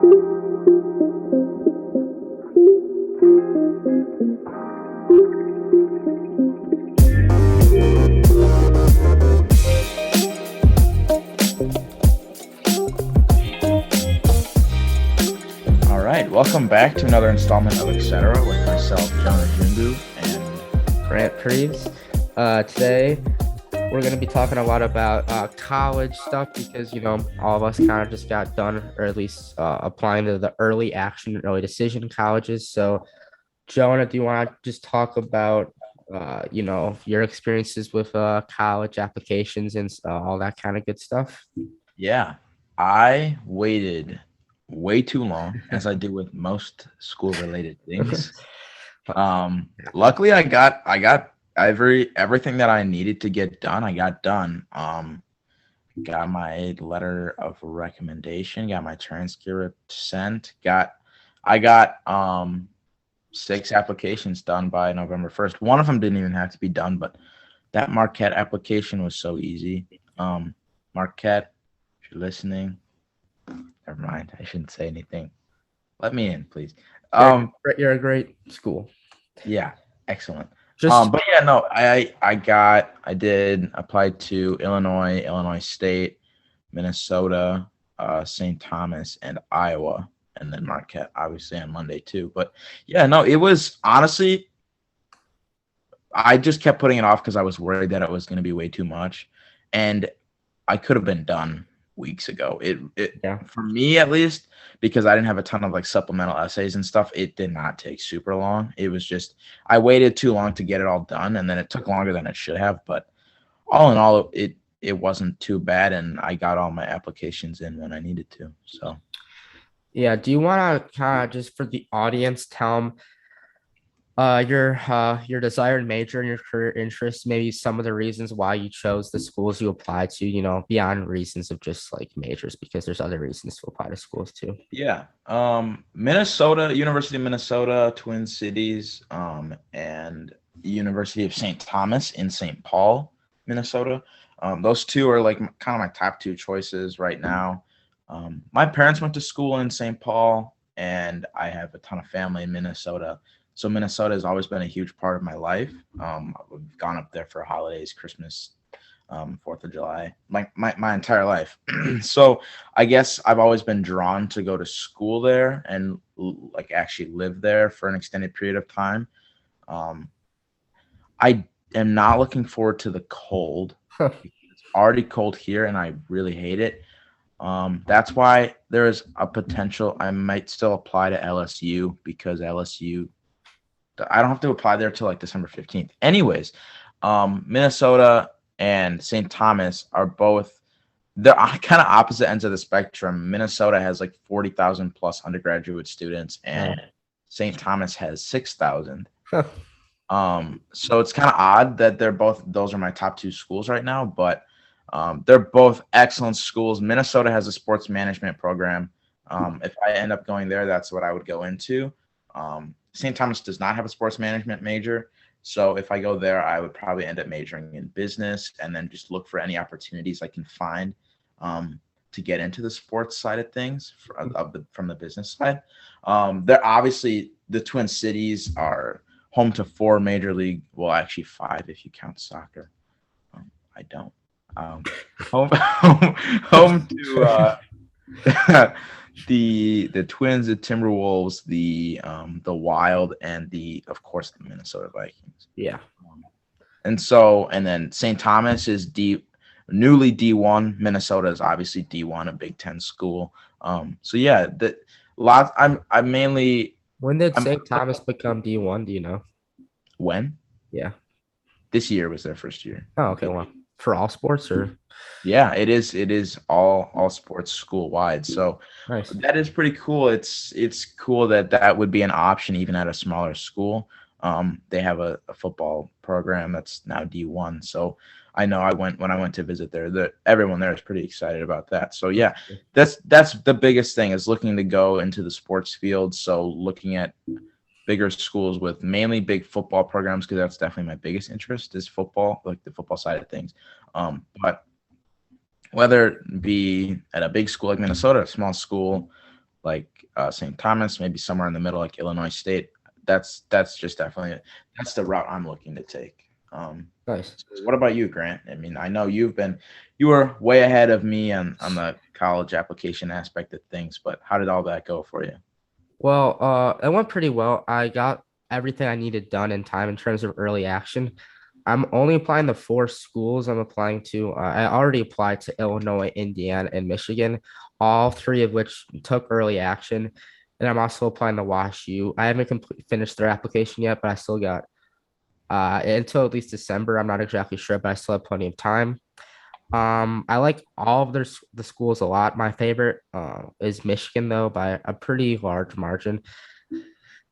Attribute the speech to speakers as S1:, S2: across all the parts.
S1: Welcome back to another installment of Etc. with myself, Jonah and
S2: Prairie. Today, we're going to be talking a lot about college stuff because, all of us kind of just got done, or at least applying to the early action, early decision colleges. So, Jonah, do you want to just talk about, your experiences with college applications and all that kind of good stuff?
S1: Yeah, I waited way too long, as I do with most school-related things. Luckily, I got everything that I needed to get done. I got done. Got my letter of recommendation. Got my transcript sent. I got 6 applications done by November 1st. One of them didn't even have to be done, but that Marquette application was so easy. Marquette, if you're listening. Never mind. I shouldn't say anything. Let me in, please.
S2: You're a great school.
S1: Yeah, excellent. But yeah, no, I did apply to Illinois State, Minnesota, St. Thomas, and Iowa, and then Marquette, obviously on Monday too. But yeah, no, it was honestly, I just kept putting it off because I was worried that it was going to be way too much, and I could have been done weeks ago. For me at least, because I didn't have a ton of like supplemental essays and stuff, it did not take super long. It was just I waited too long to get it all done, and then it took longer than it should have. But all in all, it wasn't too bad, and I got all my applications in when I needed to. So
S2: yeah, do you want to kind of just for the audience tell them your desired major and your career interests, maybe some of the reasons why you chose the schools you applied to, beyond reasons of just like majors, because there's other reasons to apply to schools too.
S1: Yeah. Minnesota, University of Minnesota, Twin Cities, and University of St. Thomas in St. Paul, Minnesota. Those two are like kind of my top 2 choices right now. My parents went to school in St. Paul, and I have a ton of family in Minnesota. So Minnesota has always been a huge part of my life. I've gone up there for holidays, Christmas, 4th of July, my entire life. So I guess I've always been drawn to go to school there and like actually live there for an extended period of time. I am not looking forward to the cold. It's already cold here and I really hate it. That's why there is a potential I might still apply to LSU, because LSU, I don't have to apply there till like December 15th. Anyways, Minnesota and St. Thomas are both, they're kind of opposite ends of the spectrum. Minnesota has like 40,000 plus undergraduate students, and St. Thomas has 6,000. So it's kind of odd that those are my top 2 schools right now, but they're both excellent schools. Minnesota has a sports management program. If I end up going there, that's what I would go into. St. Thomas does not have a sports management major. So if I go there, I would probably end up majoring in business and then just look for any opportunities I can find to get into the sports side of things from the business side. They're obviously, the Twin Cities are home to 4 major league, well, actually 5 if you count soccer. I don't. Home to the Twins, the Timberwolves, the Wild, and of course the Minnesota Vikings.
S2: Yeah.
S1: And then St. Thomas is newly D1. Minnesota is obviously D1, a Big Ten school. So yeah, I mainly.
S2: When did St. Thomas become D1? Do you know?
S1: When?
S2: Yeah.
S1: This year was their first year.
S2: Oh, okay. Well, for all sports, or?
S1: Yeah, it is all sports school wide. So
S2: nice.
S1: That is pretty cool. It's cool that would be an option even at a smaller school. They have a football program that's now D1. So I know when I went to visit there, everyone there is pretty excited about that. So yeah, that's the biggest thing, is looking to go into the sports field. So looking at bigger schools with mainly big football programs, because that's definitely my biggest interest, is football, like the football side of things. But whether it be at a big school like Minnesota, a small school, like St. Thomas, maybe somewhere in the middle, like Illinois State. That's just definitely that's the route I'm looking to take.
S2: Nice.
S1: So what about you, Grant? I mean, I know you were way ahead of me on the college application aspect of things, but how did all that go for you?
S2: Well, it went pretty well. I got everything I needed done in time in terms of early action. I'm only applying to four schools I'm applying to. I already applied to Illinois, Indiana, and Michigan, all three of which took early action. And I'm also applying to Wash U. I haven't finished their application yet, but I still got until at least December. I'm not exactly sure, but I still have plenty of time. I like all of the schools a lot. My favorite is Michigan though by a pretty large margin.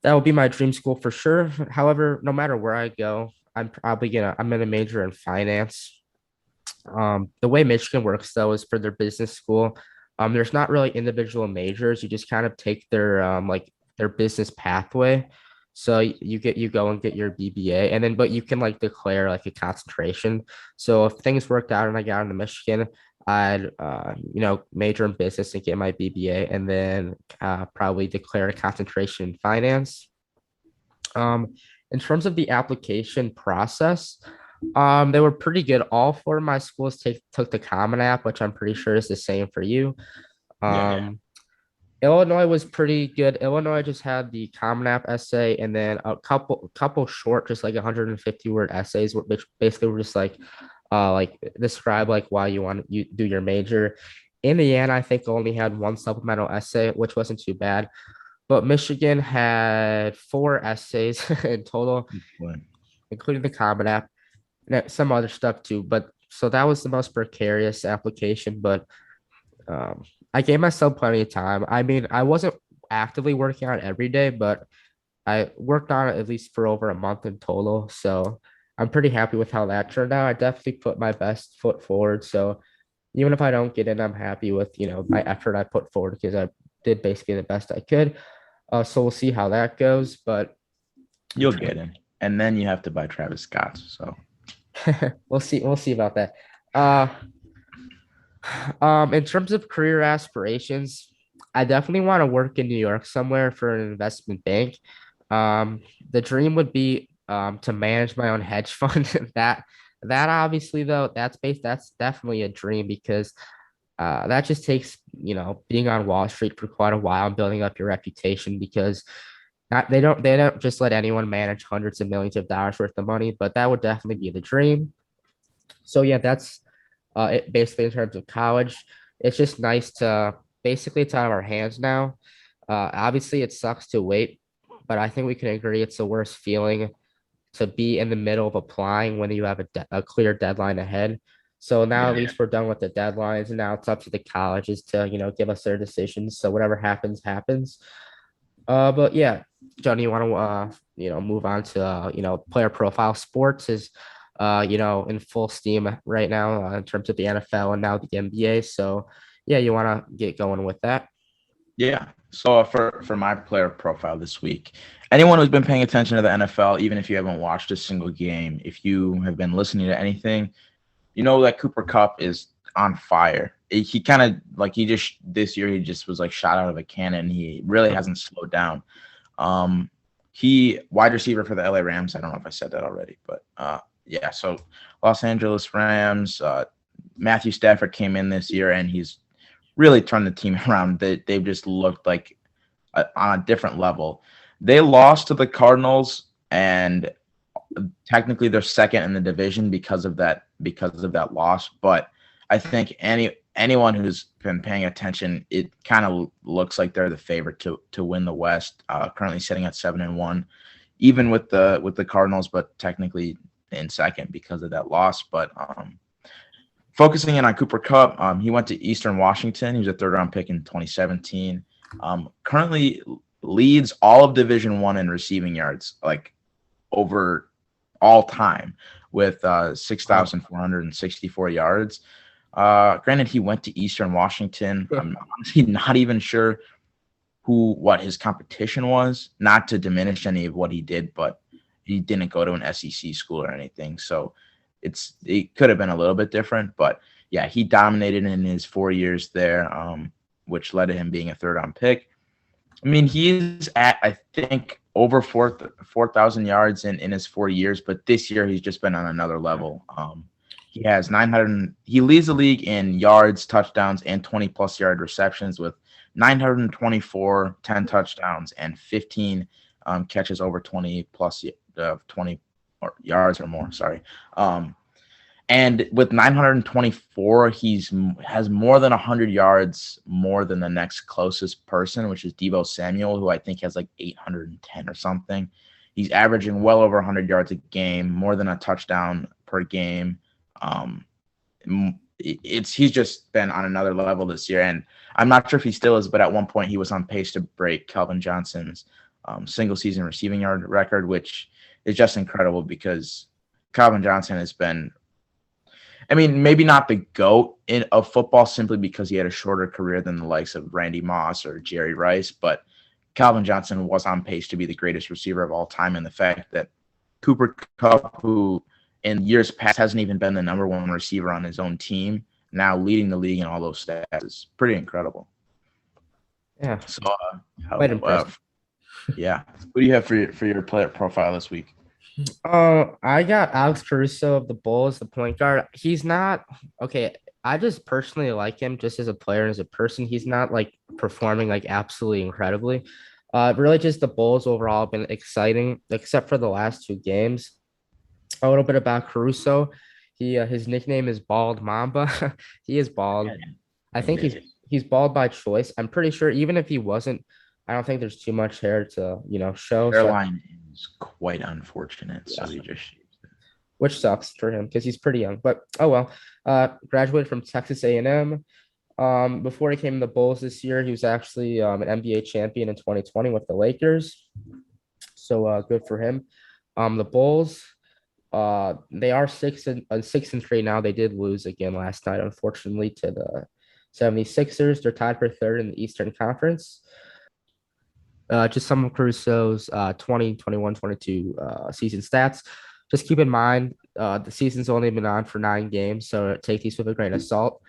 S2: That will be my dream school for sure. However, no matter where I go, I'm gonna major in finance. The way Michigan works though is for their business school. There's not really individual majors. You just kind of take their like their business pathway. So you go and get your BBA, and then but you can like declare like a concentration. So if things worked out and I got into Michigan, I'd major in business and get my BBA, and then probably declare a concentration in finance. In terms of the application process, they were pretty good. All four of my schools took the Common App, which I'm pretty sure is the same for you.
S1: Yeah.
S2: Illinois was pretty good. Illinois just had the Common App essay and then a couple short, just like 150 word essays, which basically were just like describe like why you do your major. Indiana, I think, only had one supplemental essay, which wasn't too bad. But Michigan had four essays in total, including the Common App and some other stuff too. But so that was the most precarious application, but I gave myself plenty of time. I mean, I wasn't actively working on it every day, but I worked on it at least for over a month in total. So I'm pretty happy with how that turned out. I definitely put my best foot forward. So even if I don't get in, I'm happy with, my effort I put forward because I did basically the best I could. So we'll see how that goes, but
S1: You'll get in, and then you have to buy Travis Scott's. So
S2: we'll see. We'll see about that. In terms of career aspirations, I definitely want to work in New York somewhere for an investment bank. The dream would be to manage my own hedge fund. That obviously though, that's definitely a dream because that just takes, being on Wall Street for quite a while and building up your reputation because they don't just let anyone manage hundreds of millions of dollars worth of money, but that would definitely be the dream. So yeah, that's it basically in terms of college. It's just nice to basically it's out of our hands now. Obviously it sucks to wait, but I think we can agree it's the worst feeling to be in the middle of applying when you have a clear deadline ahead. So now at
S1: yeah,
S2: least we're done with the deadlines, and now it's up to the colleges to give us their decisions. So whatever happens, happens. But yeah, Johnny, you want to move on to player profile. Sports is in full steam right now in terms of the NFL and now the NBA. So yeah, you want to get going with that?
S1: yeah. So for my player profile this week, anyone who's been paying attention to the NFL, even if you haven't watched a single game, if you have been listening to anything, you know that Cooper Cup is on fire. He kind of like he just this year he just was like shot out of a cannon. He really hasn't slowed down. He wide receiver for the LA Rams. I don't know if I said that already, but yeah. So Los Angeles Rams. Matthew Stafford came in this year and he's really turned the team around. They've just looked like on a different level. They lost to the Cardinals and technically they're second in the division because of that loss. But I think anyone who's been paying attention, it kind of looks like they're the favorite to win the West. Currently sitting at 7-1, even with the Cardinals, but technically in second because of that loss. But focusing in on Cooper Kupp, he went to Eastern Washington. He was a third-round pick in 2017. Currently leads all of Division I in receiving yards, like over all time, with 6,464 yards. Granted, he went to Eastern Washington. I'm honestly not even sure what his competition was. Not to diminish any of what he did, but he didn't go to an SEC school or anything, so it could have been a little bit different. But yeah, he dominated in his 4 years there, which led to him being a third-round pick. I mean, he's at, I think, over 4,000 yards in his 4 years, but this year he's just been on another level. He has 900. He leads the league in yards, touchdowns, and 20 plus yard receptions with 924, 10 touchdowns, and 15 catches over 20 plus 20 yards or more. Sorry. And with 924, has more than 100 yards more than the next closest person, which is Deebo Samuel, who I think has like 810 or something. He's averaging well over 100 yards a game, more than a touchdown per game. He's just been on another level this year, and I'm not sure if he still is, but at one point he was on pace to break Calvin Johnson's single season receiving yard record, which is just incredible because Calvin Johnson has been, I mean, maybe not the GOAT of football simply because he had a shorter career than the likes of Randy Moss or Jerry Rice, but Calvin Johnson was on pace to be the greatest receiver of all time. And the fact that Cooper Kupp, who in years past hasn't even been the number one receiver on his own team, now leading the league in all those stats is pretty incredible.
S2: Yeah.
S1: So,
S2: Quite impressive.
S1: Yeah. Who do you have for your player profile this week?
S2: I got Alex Caruso of the Bulls, the point guard. He's not okay. I just personally like him just as a player and as a person. He's not like performing like absolutely incredibly. Really just the Bulls overall have been exciting, except for the last two games. A little bit about Caruso. His nickname is Bald Mamba. He is bald. I think he's bald by choice. I'm pretty sure even if he wasn't, I don't think there's too much hair to show.
S1: Hairline is quite unfortunate, so he just shaved it.
S2: Which sucks for him because he's pretty young. But oh well. Graduated from Texas A&M. Before he came to the Bulls this year, he was actually an NBA champion in 2020 with the Lakers. So good for him. The Bulls, they are 6-3 now. They did lose again last night, unfortunately, to the 76ers. They're tied for third in the Eastern Conference. Just some of Caruso's 20, 21, 22 season stats. Just keep in mind, the season's only been on for 9 games, so take these with a grain of salt.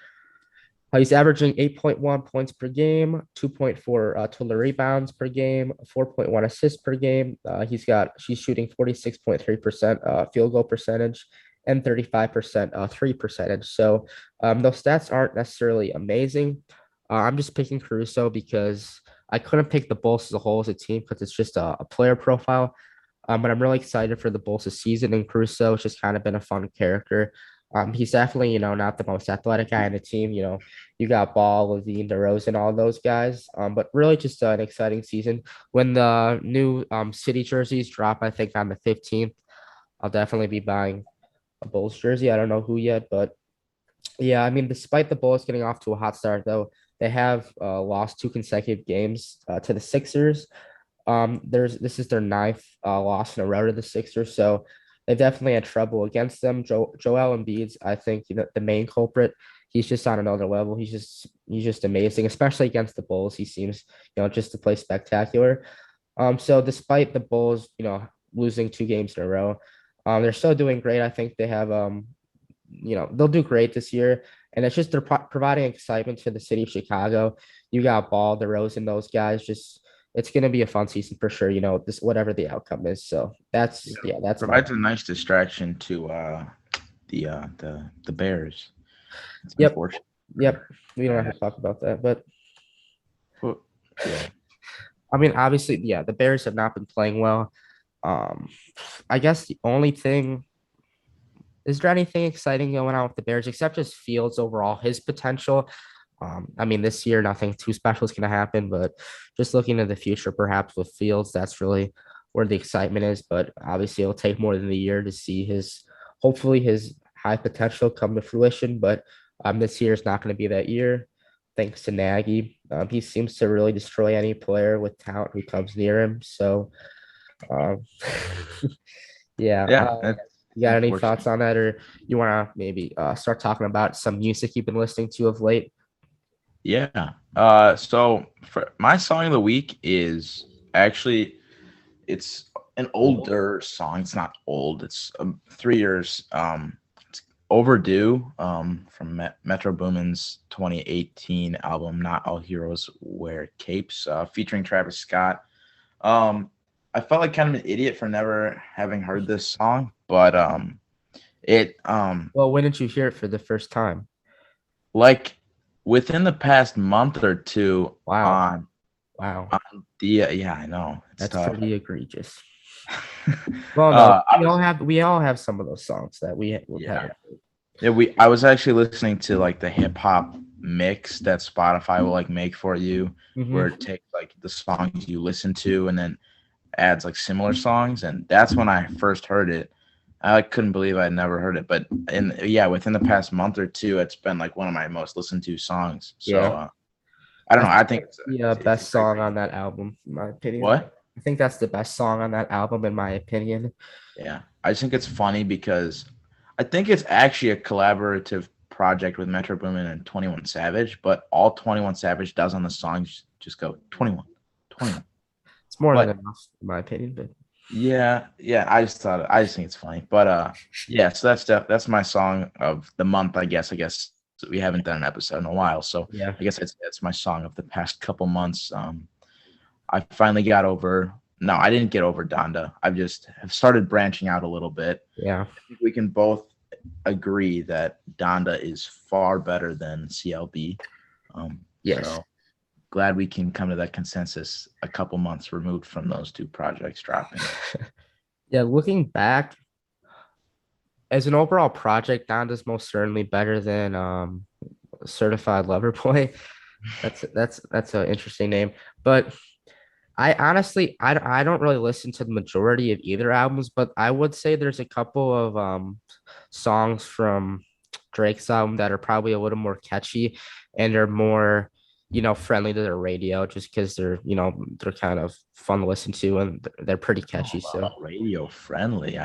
S2: He's averaging 8.1 points per game, 2.4 total rebounds per game, 4.1 assists per game. He's shooting 46.3% field goal percentage and 35% three percentage. So those stats aren't necessarily amazing. I'm just picking Caruso because I couldn't pick the Bulls as a whole as a team because it's just a player profile. But I'm really excited for the Bulls this season, and Caruso has just kind of been a fun character. He's definitely, not the most athletic guy on the team. You got Ball, Levine, DeRozan, all those guys. But really just an exciting season. When the new city jerseys drop, I think on the 15th, I'll definitely be buying a Bulls jersey. I don't know who yet, but yeah, I mean, despite the Bulls getting off to a hot start, though, they have lost 2 consecutive games to the Sixers. This is their 9th loss in a row to the Sixers, so they definitely had trouble against them. Joel Embiid's, I think, the main culprit. He's just on another level. He's just amazing, especially against the Bulls. He seems, just to play spectacular. So despite the Bulls, losing 2 games in a row, they're still doing great. I think they have, they'll do great this year. And it's just they're providing excitement to the city of Chicago. You got Ball, DeRozan, those guys. Just it's going to be a fun season for sure. This whatever the outcome is. So that's
S1: provides a nice distraction to the Bears. It's
S2: Yep. We don't have to talk about that, but
S1: yeah.
S2: I mean, obviously, yeah, the Bears have not been playing well. I guess the only thing. Is there anything exciting going on with the Bears except just Fields overall, his potential? I mean, this year, nothing too special is going to happen, but just looking to the future, perhaps with Fields, that's really where the excitement is. But obviously, it'll take more than a year to see hopefully his high potential come to fruition. But this year is not going to be that year, thanks to Nagy. He seems to really destroy any player with talent who comes near him. So, yeah. You got any thoughts on that, or you want to maybe start talking about some music you've been listening to of late?
S1: Yeah. So for my song of the week is actually it's an older song. It's not old. It's 3 years. Overdue from Metro Boomin's 2018 album Not All Heroes Wear Capes, featuring Travis Scott. I felt like kind of an idiot for never having heard this song, but it
S2: Well, when did you hear it for the first time?
S1: like within the past month or two
S2: Wow.
S1: on
S2: Wow.
S1: yeah, I know it's
S2: That's
S1: tough.
S2: pretty egregious. Well, no,
S1: I
S2: we
S1: was
S2: all have some of those songs that we've
S1: yeah.
S2: had.
S1: Yeah, I was actually listening to like the hip hop mix that Spotify will like make for you, where
S2: Mm-hmm.
S1: it takes like the songs you listen to and then adds like similar songs, and that's when I first heard it. I like, couldn't believe I'd never heard it, but within the past month or two, it's been like one of my most listened to songs. So
S2: Yeah.
S1: I don't
S2: I
S1: know. I
S2: think
S1: think
S2: that's the
S1: it's a
S2: best
S1: great
S2: song
S1: record.
S2: on that album, in my opinion.
S1: What?
S2: I think that's the best song on that album, in my opinion.
S1: Yeah, I just think it's funny because I think it's actually a collaborative project with Metro Boomin and 21 Savage, but all 21 Savage does on the songs just go 21, 21.
S2: It's more than
S1: But
S2: enough, in my opinion. But
S1: yeah, I just think it's funny. But yeah, so that's my song of the month, I guess we haven't done an episode in a while, so
S2: yeah,
S1: I guess it's my song of the past couple months. I finally got over. No, I didn't get over Donda. I've just have started branching out a little bit.
S2: yeah,
S1: I think we can both agree that Donda is far better than CLB.
S2: yes.
S1: So glad we can come to that consensus a couple months removed from those two projects dropping.
S2: Yeah, looking back, as an overall project, Donda's most certainly better than Certified Lover Boy. That's an interesting name. But I honestly I don't really listen to the majority of either albums, but I would say there's a couple of songs from Drake's album that are probably a little more catchy and are more, friendly to the radio just because they're kind of fun to listen to and they're pretty catchy. So
S1: Radio friendly.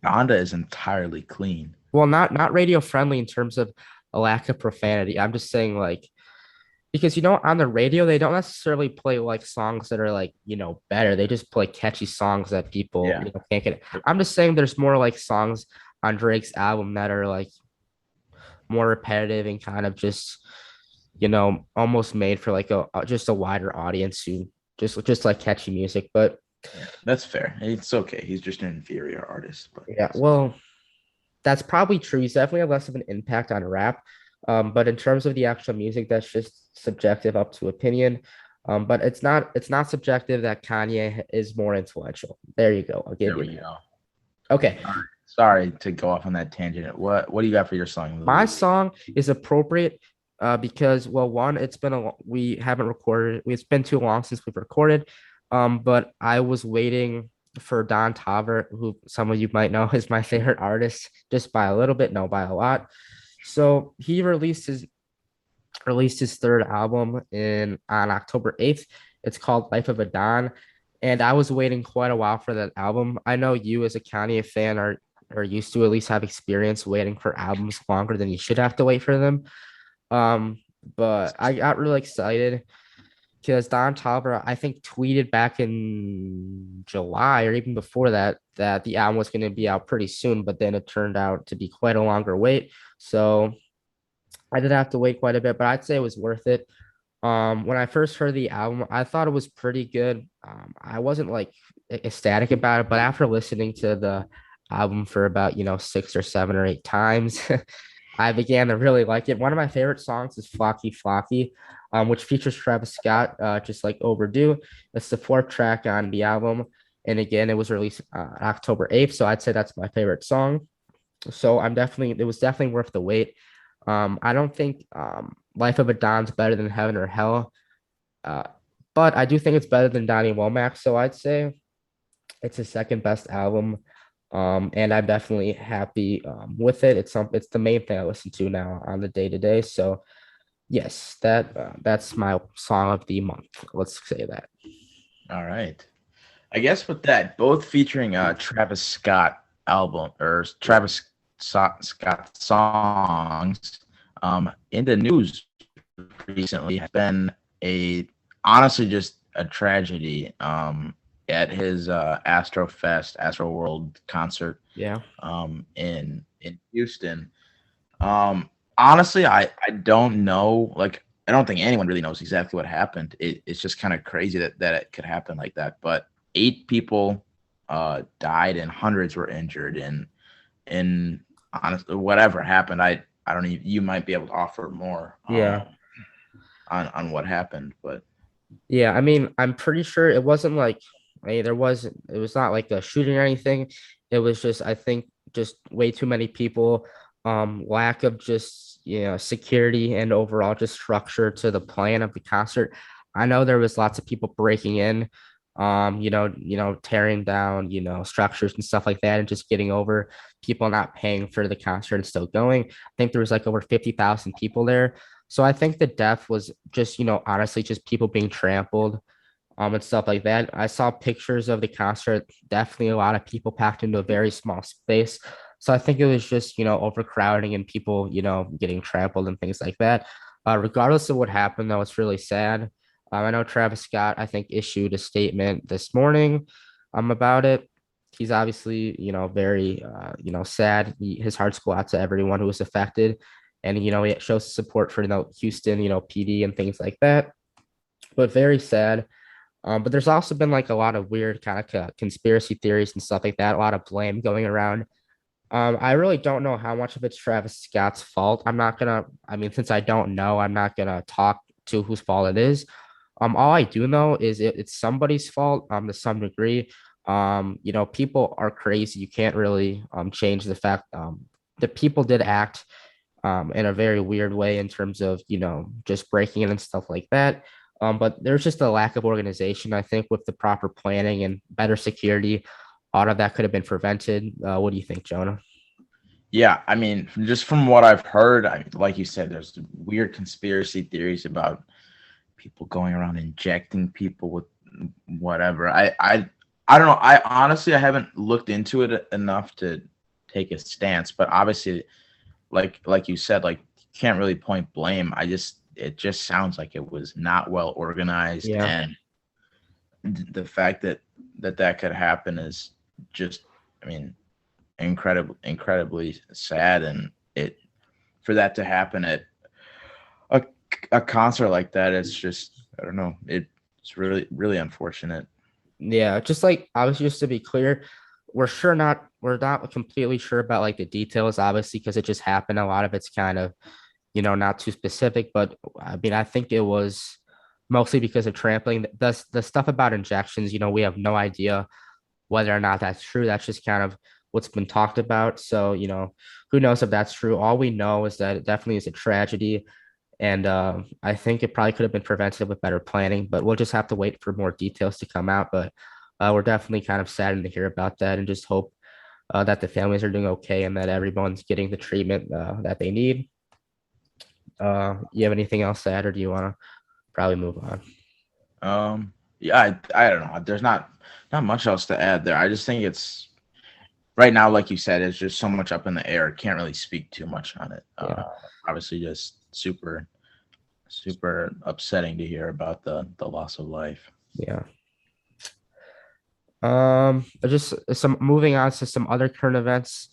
S1: Donda is entirely clean.
S2: well, not radio friendly in terms of a lack of profanity. I'm just saying like because on the radio they don't necessarily play like songs that are like better. They just play catchy songs that people
S1: Yeah.
S2: can't get. I'm just saying there's more like songs on Drake's album that are like more repetitive and kind of just almost made for like just a wider audience who just like catchy music. But
S1: Yeah, that's fair. It's okay. He's just an inferior artist. But
S2: yeah, well, that's probably true. He's definitely have less of an impact on rap. But in terms of the actual music, that's just subjective up to opinion. But it's not subjective that Kanye is more influential. There you go. I'll give
S1: there
S2: you
S1: we
S2: that.
S1: go.
S2: Okay.
S1: All right. Sorry to go off on that tangent. What do you got for your song?
S2: My song is appropriate because well, one, we haven't recorded. It's been too long since we've recorded. But I was waiting for Don Toliver, who some of you might know is my favorite artist, just by a little bit, no, by a lot. So he released his third album on October 8th. It's called Life of a Don. And I was waiting quite a while for that album. I know you as a Kanye fan are used to at least have experience waiting for albums longer than you should have to wait for them. Um, but I got really excited because Don Toliver, I think, tweeted back in July or even before that the album was going to be out pretty soon, but then it turned out to be quite a longer wait. So I did have to wait quite a bit, but I'd say it was worth it. When I first heard the album, I thought it was pretty good. I wasn't like ecstatic about it, but after listening to the album for about 6 or 7 or 8 times, I began to really like it. One of my favorite songs is Flocky Flocky, which features Travis Scott, just like Overdue. It's the fourth track on the album. And again, it was released October 8th. So I'd say that's my favorite song. So it was definitely worth the wait. I don't think Life of a Don's better than Heaven or Hell. Uh, but I do think it's better than Donnie Womack. So I'd say it's his second best album. And I'm definitely happy with it. It's the main thing I listen to now on the day to day. So yes, that's my song of the month. Let's say that.
S1: All right. I guess with that, both featuring Travis Scott album or Travis Scott songs, in the news recently has been honestly just a tragedy. At his Astro World concert
S2: Yeah.
S1: in Houston. Honestly, I don't know. Like, I don't think anyone really knows exactly what happened. It's just kind of crazy that it could happen like that. But 8 people died and hundreds were injured. And honestly, whatever happened, I don't even. You might be able to offer more
S2: Yeah.
S1: on what happened, but
S2: Yeah, I mean, I'm pretty sure it wasn't like, hey, it was not like a shooting or anything. It was just, I think, just way too many people, lack of just, security and overall just structure to the plan of the concert. I know there was lots of people breaking in, tearing down, structures and stuff like that, and just getting over people not paying for the concert and still going. I think there was like over 50,000 people there. So I think the death was just, honestly, just people being trampled, and stuff like that. I saw pictures of the concert, definitely a lot of people packed into a very small space. So I think it was just, overcrowding and people, getting trampled and things like that. Regardless of what happened, though, it's really sad. I know Travis Scott, I think, issued a statement this morning, about it. He's obviously, very, sad. His hearts go out to everyone who was affected, and he shows support for Houston, PD and things like that. But very sad. But there's also been like a lot of weird kind of conspiracy theories and stuff like that. A lot of blame going around. I really don't know how much of it's Travis Scott's fault. I'm not gonna. I mean, since I don't know, I'm not gonna talk to whose fault it is. All I do know is it's somebody's fault. To some degree. People are crazy. You can't really change the fact the people did act in a very weird way in terms of, just breaking in and stuff like that. But there's just a lack of organization, I think, with the proper planning and better security. All of that could have been prevented. What do you think, Jonah?
S1: yeah, I mean, just from what I've heard, like you said, there's weird conspiracy theories about people going around injecting people with whatever. I don't know. I honestly I haven't looked into it enough to take a stance, but obviously, like you said, like you can't really point blame. It just sounds like it was not well organized,
S2: Yeah.
S1: and the fact that could happen is just, I mean, incredibly sad, and it for that to happen at a, a concert like that, it's just, I don't know, it's really unfortunate.
S2: Yeah, just like obviously, just to be clear, we're not completely sure about like the details, obviously, because it just happened. A lot of it's kind of, not too specific, but I mean, I think it was mostly because of trampling. The stuff about injections, we have no idea whether or not that's true. That's just kind of what's been talked about. So, who knows if that's true? All we know is that it definitely is a tragedy. And I think it probably could have been prevented with better planning, but we'll just have to wait for more details to come out. But we're definitely kind of saddened to hear about that and just hope that the families are doing okay and that everyone's getting the treatment that they need. You have anything else to add, or do you want to probably move on?
S1: Yeah, I don't know. There's not much else to add there. I just think it's right now, like you said, it's just so much up in the air. Can't really speak too much on it.
S2: Yeah.
S1: Obviously, just super upsetting to hear about the loss of life.
S2: Yeah. Just some moving on to some other current events.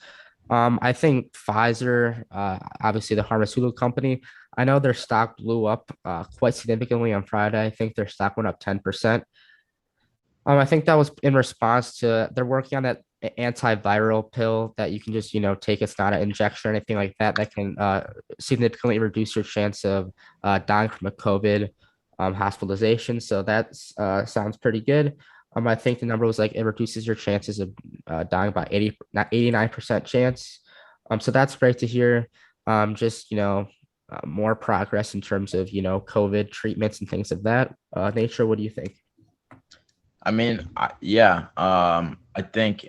S2: I think Pfizer, obviously the pharmaceutical company, I know their stock blew up quite significantly on Friday. I think their stock went up 10%. I think that was in response to they're working on that antiviral pill that you can just, take. It's not an injection or anything like that that can significantly reduce your chance of dying from a COVID hospitalization. So that sounds pretty good. I think the number was like it reduces your chances of dying by 89% chance. So that's great to hear. Just, more progress in terms of, COVID treatments and things of that nature. What do you think?
S1: I mean, yeah. I think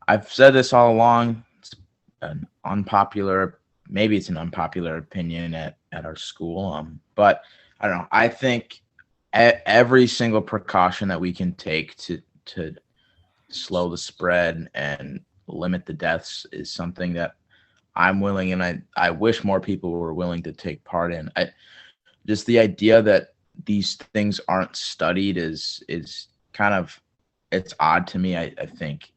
S1: I've said this all along. It's an unpopular, maybe it's an unpopular opinion at our school. But I don't know. I think every single precaution that we can take to slow the spread and limit the deaths is something that I'm willing, and I wish more people were willing to take part in. Just the idea that these things aren't studied is kind of, it's odd to me. I think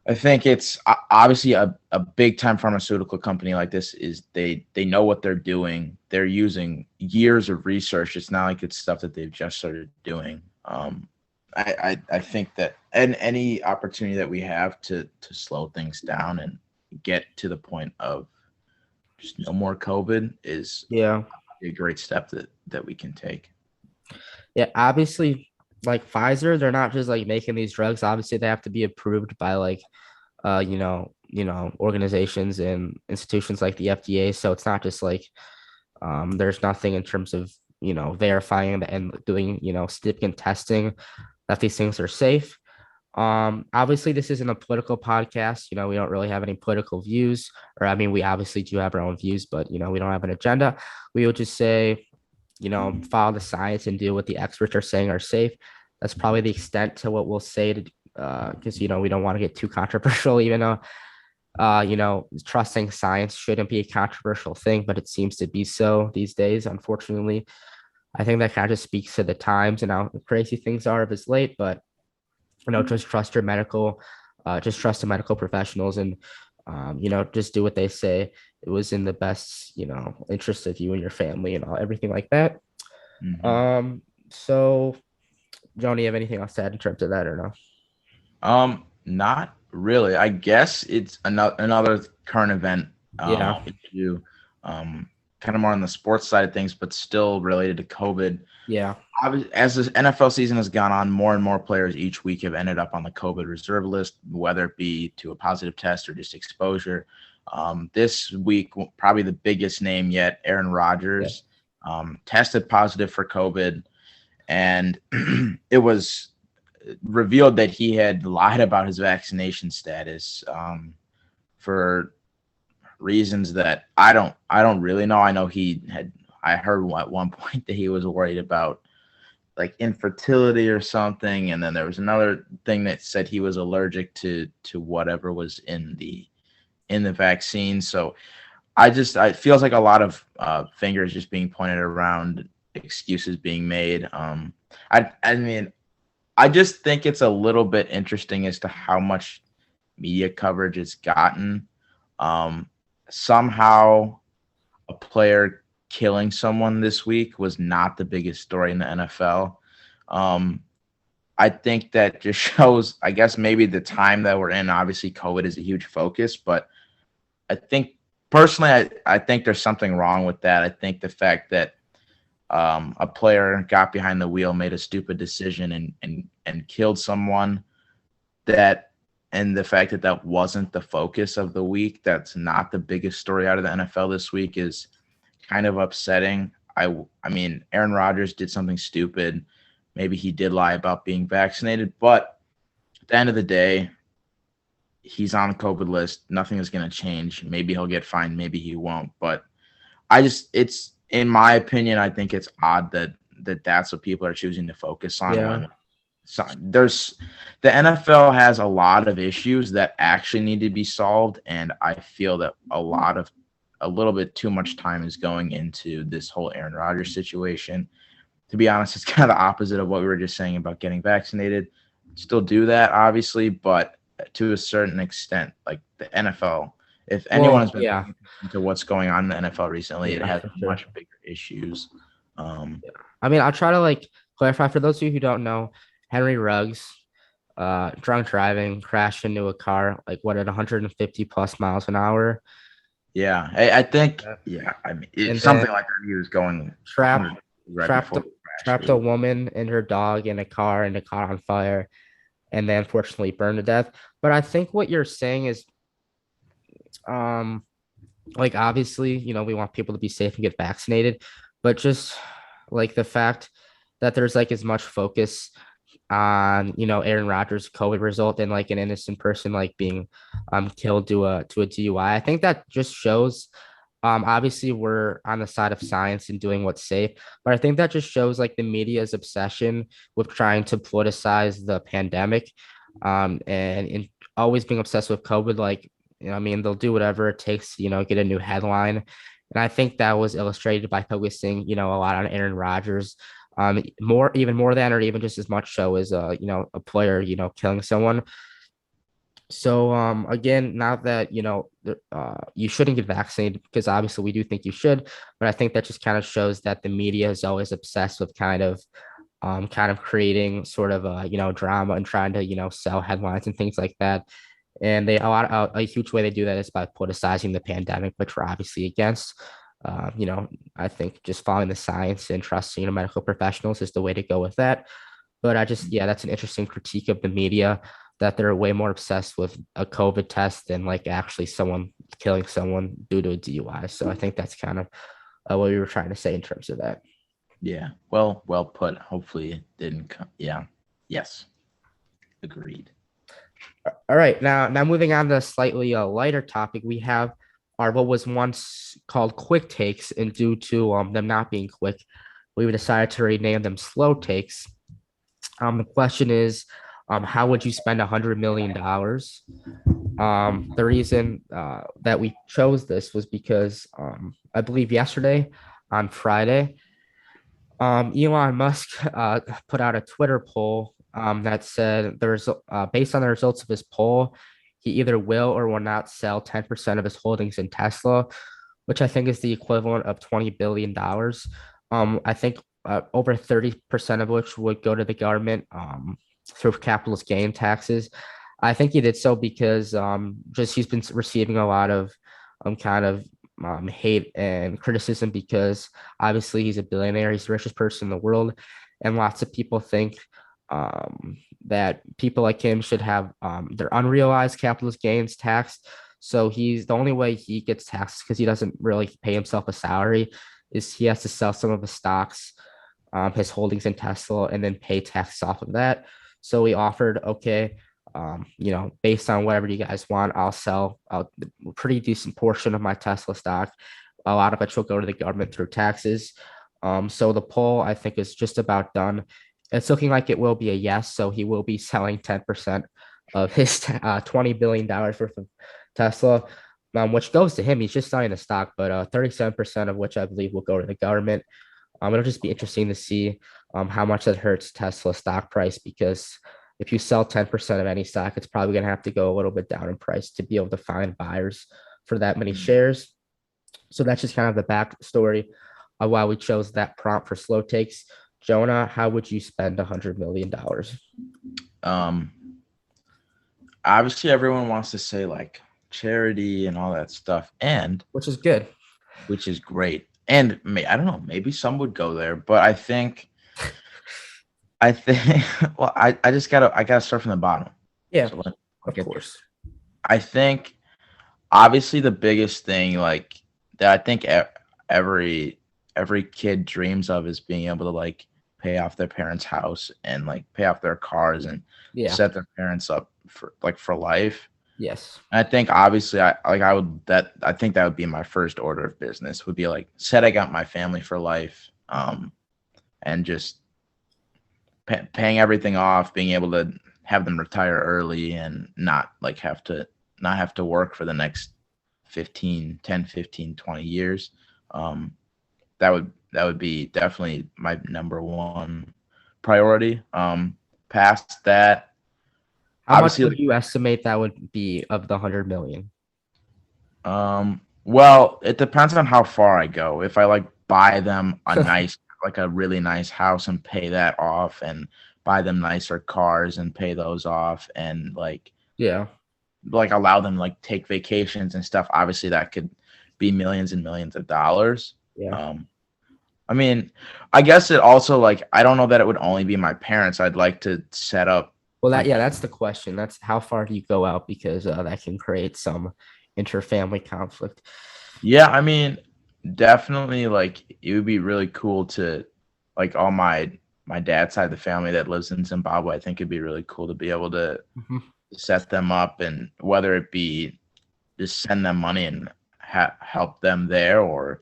S1: I think it's obviously a big time pharmaceutical company like this is they know what they're doing. They're using years of research. It's not like it's stuff that they've just started doing. I think that and any opportunity that we have to slow things down and get to the point of just no more COVID is
S2: Yeah.
S1: a great step that we can take.
S2: Yeah, obviously, like Pfizer, they're not just like making these drugs. Obviously, they have to be approved by like organizations and institutions like the FDA. So it's not just like there's nothing in terms of verifying and doing significant testing that these things are safe. Obviously, this isn't a political podcast. We don't really have any political views, or I mean, we obviously do have our own views, but we don't have an agenda. We would just say, follow the science and do what the experts are saying are safe. That's probably the extent to what we'll say to, because we don't want to get too controversial, even though trusting science shouldn't be a controversial thing, but it seems to be so these days, unfortunately. I think that kind of just speaks to the times and how crazy things are of late, but just trust your just trust the medical professionals and just do what they say. It was in the best, interest of you and your family and everything like that.
S1: Mhm.
S2: So Jonah, you have anything else to add in terms of that or no?
S1: Not really. I guess it's another current event
S2: Yeah,
S1: issue, kind of more on the sports side of things, but still related to COVID.
S2: yeah,
S1: As the NFL season has gone on, more and more players each week have ended up on the COVID reserve list, whether it be to a positive test or just exposure. This week, probably the biggest name yet, Aaron
S2: yeah,
S1: Rodgers, tested positive for COVID, and it was revealed that he had lied about his vaccination status for reasons that I don't really know. I know he had. I heard at one point that he was worried about like infertility or something, and then there was another thing that said he was allergic to whatever was in the vaccine. So I feels like a lot of fingers just being pointed around, excuses being made. I mean, I just think it's a little bit interesting as to how much media coverage it's gotten. Um, Somehow, a player killing someone this week was not the biggest story in the NFL. Um, I think that just shows, I guess, maybe the time that we're in. Obviously, COVID is a huge focus, but I think personally, I think there's something wrong with that. I think the fact that a player got behind the wheel, made a stupid decision, and killed someone that, and the fact that that wasn't the focus of the week, that's not the biggest story out of the NFL this week, is kind of upsetting. I mean, Aaron Rodgers did something stupid. Maybe he did lie about being vaccinated, but at the end of the day, he's on the COVID list. Nothing is going to change. Maybe he'll get fined. Maybe he won't. But it's in my opinion, I think it's odd that's what people are choosing to focus on
S2: yeah,
S1: when there's the NFL has a lot of issues that actually need to be solved, and I feel that a little bit too much time is going into this whole Aaron Rodgers situation. To be honest, it's kind of the opposite of what we were just saying about getting vaccinated. Still do that, obviously, but to a certain extent, like the NFL, if anyone has
S2: well,
S1: been
S2: yeah,
S1: paying attention to what's going on in the NFL recently, it
S2: yeah,
S1: has
S2: for sure.
S1: much bigger issues. Um,
S2: I mean, I'll try to like clarify for those of you who don't know. Henry Ruggs, drunk driving, crashed into a car like what at 150 plus miles an hour.
S1: yeah, I think,
S2: Yeah.
S1: yeah, I mean, it's
S2: And then
S1: something like that. He was going
S2: trapped
S1: 100 right
S2: trapped
S1: before
S2: a
S1: the crash.
S2: trapped a woman and her dog in a car and the car on fire, and then unfortunately burned to death. But I think what you're saying is um like obviously, we want people to be safe and get vaccinated, but just like the fact that there's like as much focus on Aaron Rodgers' COVID result than like an innocent person like being killed to a DUI. I think that just shows obviously we're on the side of science and doing what's safe, but I think that just shows like the media's obsession with trying to politicize the pandemic and in always being obsessed with COVID. Like, I mean, they'll do whatever it takes to, get a new headline. And I think that was illustrated by focusing, a lot on Aaron Rodgers, even more than, or even just as much so as, a player, killing someone. So again, not that you shouldn't get vaccinated because obviously we do think you should, but I think that just kind of shows that the media is always obsessed with kind of creating sort of drama and trying to sell headlines and things like that. And a huge way they do that is by politicizing the pandemic, which we're obviously against. I think just following the science and trusting medical professionals is the way to go with that. But yeah, that's an interesting critique of the media that they're way more obsessed with a COVID test than like actually someone killing someone due to a DUI. So I think that's kind of what we were trying to say in terms of that.
S1: Yeah. Well put. Hopefully it didn't come. Yeah. Yes. Agreed.
S2: All right, now moving on to a slightly lighter topic, we have our what was once called quick takes, and due to them not being quick, we decided to rename them slow takes. The question is, how would you spend $100 million? The reason that we chose this was because I believe yesterday on Friday, Elon Musk put out a Twitter poll that said there's based on the results of his poll, he either will or will not sell 10% of his holdings in Tesla, which I think is the equivalent of $20 billion. I think over 30% of which would go to the government through capitalist gain taxes. I think he did so because just he's been receiving a lot of kind of hate and criticism because obviously he's a billionaire, he's the richest person in the world, and lots of people think that people like him should have their unrealized capitalist gains taxed. So he's the only way he gets taxed because he doesn't really pay himself a salary is he has to sell some of his stocks, his holdings in Tesla, and then pay taxes off of that. So we offered, okay, based on whatever you guys want, I'll sell a pretty decent portion of my Tesla stock. A lot of it will go to the government through taxes. So the poll, I think, is just about done. It's looking like it will be a yes. So he will be selling 10% of his $20 billion worth of Tesla, which goes to him. He's just selling the stock, but 37% of which I believe will go to the government. It'll just be interesting to see how much that hurts Tesla stock price because if you sell 10% of any stock, it's probably going to have to go a little bit down in price to be able to find buyers for that many shares. So that's just kind of the backstory of why we chose that prompt for slow takes. Jonah, how would you spend $100 million?
S1: Obviously everyone wants to say like charity and all that stuff, and
S2: Which is good.
S1: which is great. And I don't know, maybe some would go there, but I think well, I gotta start from the bottom.
S2: Yeah,
S1: So
S2: of course.
S1: I think obviously the biggest thing like that I think every kid dreams of is being able to like pay off their parents' house and like pay off their cars and
S2: Yeah.
S1: set their parents up for life.
S2: Yes.
S1: I think obviously I think that would be my first order of business would be like setting up my family for life, and just paying everything off, being able to have them retire early and not have to work for the next 20 years. That would be definitely my number one priority. Past that,
S2: How much
S1: obviously,
S2: would you estimate that would be of the 100 million?
S1: well, it depends on how far I go. If I like buy them like a really nice house and pay that off, and buy them nicer cars and pay those off, and
S2: Yeah.
S1: like allow them like take vacations and stuff, obviously that could be millions and millions of dollars.
S2: Yeah.
S1: I mean, I guess it also like I don't know that it would only be my parents. I'd like to set up
S2: Well,
S1: like
S2: that's the question. That's how far do you go out because that can create some interfamily conflict.
S1: yeah, I mean, definitely like it would be really cool to like all my dad's side of the family that lives in Zimbabwe. I think it'd be really cool to be able to
S2: Mhm.
S1: set them up, and whether it be just send them money and help them there, or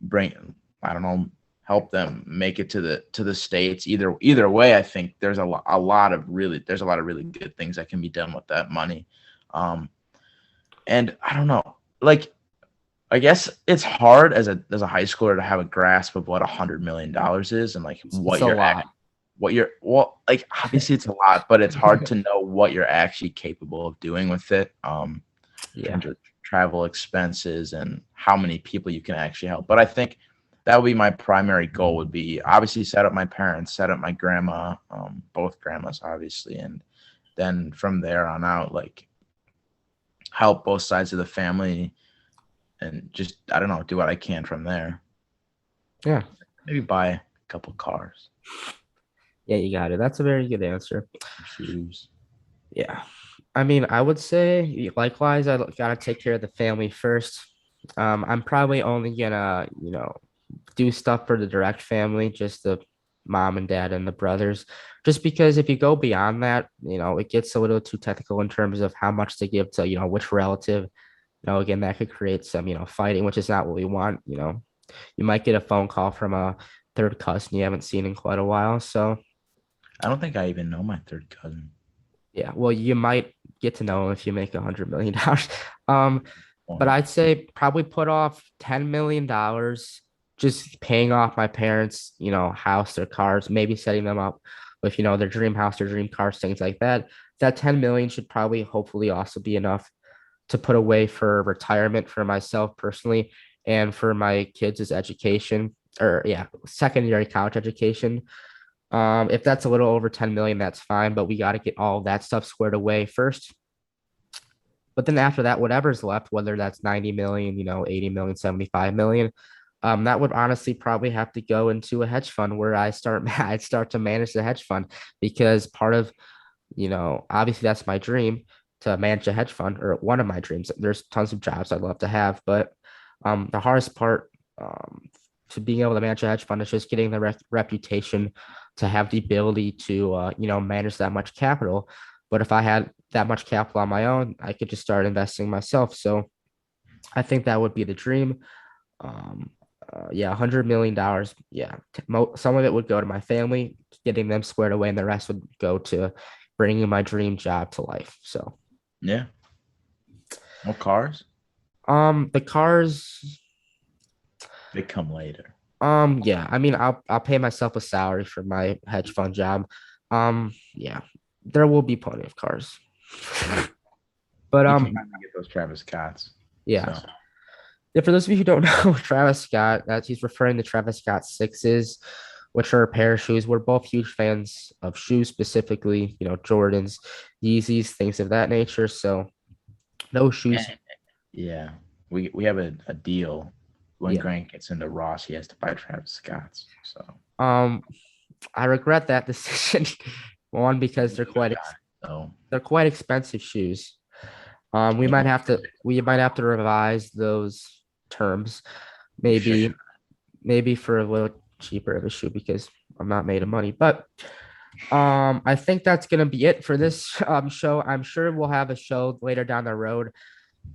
S1: bring I don't know, help them make it to the states. Either way, I think there's a lot of really good things that can be done with that money. And I don't know, like I guess it's hard as a high schooler to have a grasp of what $100 million is and like
S2: It's a lot.
S1: what you're like obviously it's a lot, but it's hard to know what you're actually capable of doing with it. In
S2: Yeah.
S1: terms of travel expenses and how many people you can actually help. But I think that would be my primary goal, would be obviously set up my parents, set up my grandma, both grandmas obviously, and then from there on out, like help both sides of the family and just I don't know, do what I can from there.
S2: Yeah.
S1: Maybe buy a couple cars,
S2: Yeah, you got it. That's a very good answer.
S1: shoes.
S2: Yeah. I mean, I would say likewise, I gotta take care of the family first. I'm probably only gonna, do stuff for the direct family, just the mom and dad and the brothers. Just because if you go beyond that, it gets a little too technical in terms of how much to give to, which relative. Again, that could create some, fighting, which is not what we want. You might get a phone call from a third cousin you haven't seen in quite a while. So
S1: I don't think I even know my third cousin.
S2: yeah, well, you might get to know him if you make $100 million. Um, but
S1: Point.
S2: I'd say probably put off $10 million, just paying off my parents, house, their cars, maybe setting them up with, their dream house, their dream cars, things like that. That 10 million should probably hopefully also be enough to put away for retirement for myself personally and for my kids' education, or yeah, secondary college education. If that's a little over 10 million, that's fine, but we got to get all that stuff squared away first. But then after that, whatever's left, whether that's 90 million, 80 million, 75 million, that would honestly probably have to go into a hedge fund where I'd start to manage the hedge fund, because part of, obviously that's my dream, to manage a hedge fund, or one of my dreams. There's tons of jobs I'd love to have, but the hardest part, to being able to manage a hedge fund is just getting the reputation to have the ability to, manage that much capital. But if I had that much capital on my own, I could just start investing myself. So I think that would be the dream. Um, yeah, $100 million. Yeah, some of it would go to my family, getting them squared away, and the rest would go to bringing my dream job to life. So,
S1: Yeah. No cars?
S2: the cars.
S1: They come later.
S2: Yeah, I mean, I'll pay myself a salary for my hedge fund job. Yeah, there will be plenty of cars. But
S1: You can finally get those Travis Scotts.
S2: yeah.
S1: So
S2: Yeah, for those of you who don't know, Travis Scott, he's referring to Travis Scott sixes, which are a pair of shoes. We're both huge fans of shoes, specifically, Jordans, Yeezys, things of that nature. So those shoes,
S1: yeah. We have a deal. When
S2: yeah.
S1: Grant gets into Ross, he has to buy Travis Scott's. So
S2: Um, I regret that decision. One, because
S1: so
S2: they're quite expensive shoes. We might have to revise those terms, maybe maybe for a little cheaper of a shoe, because I'm not made of money. But I think that's gonna be it for this show. I'm sure we'll have a show later down the road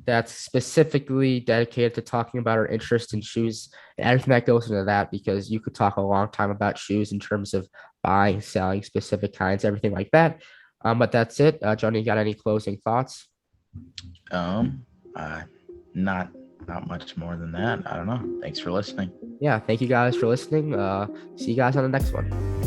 S2: that's specifically dedicated to talking about our interest in shoes and everything that goes into that, because you could talk a long time about shoes in terms of buying, selling specific kinds, everything like that. But that's it. Jonah, you got any closing thoughts?
S1: um not not much more than that. I don't know. Thanks for listening.
S2: Yeah, thank you guys for listening. See you guys on the next one.